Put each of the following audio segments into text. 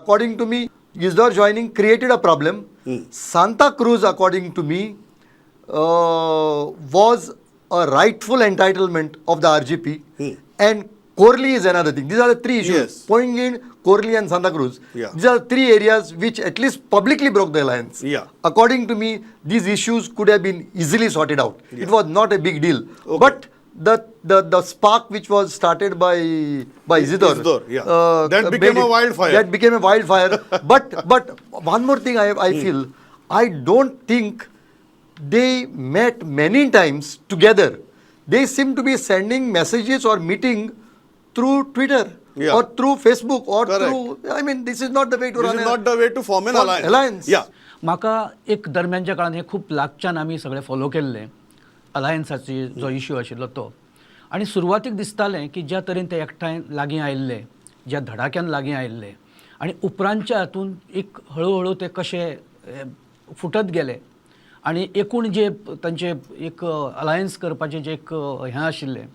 according to me, Isidore joining created a problem. Santa Cruz, according to me, was a rightful entitlement of the RGP, and Corley is another thing. These are the three issues. Yes. Poingin, Corley and Santa Cruz. Yeah. These are three areas which at least publicly broke the alliance. Yeah. According to me, these issues could have been easily sorted out. Yeah. It was not a big deal. Okay. But the spark which was started by Isidore, yeah. That became made a wildfire. That became a wildfire. but one more thing I feel, I don't think they met many times together. They seem to be sending messages or meeting through Twitter Yeah. or through Facebook or Correct. through. I mean, this is not the way to This run is not the way to form an alliance. Yeah. म्हाका एक दरम्यानच्या काळात हे खूप लागच्यान आमी सगळे follow केल्ले अलायन्साची जो इश्यू आशिल्लो तो आनी सुरवातीक दिसतालें की ज्या तरेन ते एकठांय लागीं आयिल्ले ज्या धडाक्यान लागीं आयिल्ले आनी उपरांतच्या हातून एक हळू ते कशे फुटत गेले आनी एकूण जे तांचे एक अलायन्स करपाचें जे एक हें आशिल्लें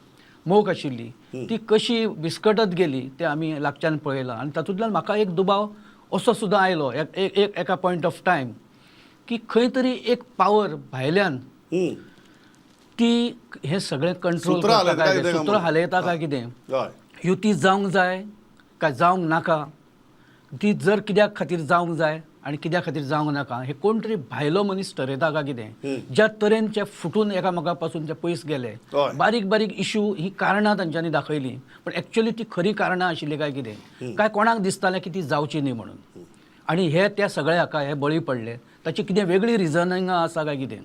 मोख आशिल्ली ती कशी विस्कटत गेली ते आमी लागच्यान पळयलां आनी तातूंतल्यान म्हाका एक दुबाव असो सुद्दां आयलो एका पॉयंट ऑफ टायम की खंय तरी एक पावर भायल्यान ती हे सगळें कंट्रोल सूत्र हालयता करता काय काय कितें सूत्र हालयता काय कितें हय. युती जावंक जाय काय जावंक नाका ती जर कित्याक खातीर जावंक जाय आनी कित्या खातीर जावंक नाका हे कोण तरी भायलो मनीस ठरयता काय कितें ज्या तरेन ते फुटून एकामेका पासून ते पयस गेले हय. बारीक बारीक इश्यू ही कारणां तांच्यांनी दाखयली पण एक्चुअली ती खरी कारणां आशिल्ली काय कितें काय कोणाक दिसतालें की ती जावची न्ही म्हणून आनी हे त्या सगळ्या हाका हे बळी पडले ताची कितें वेगळी रिजनिंगां आसा काय कितें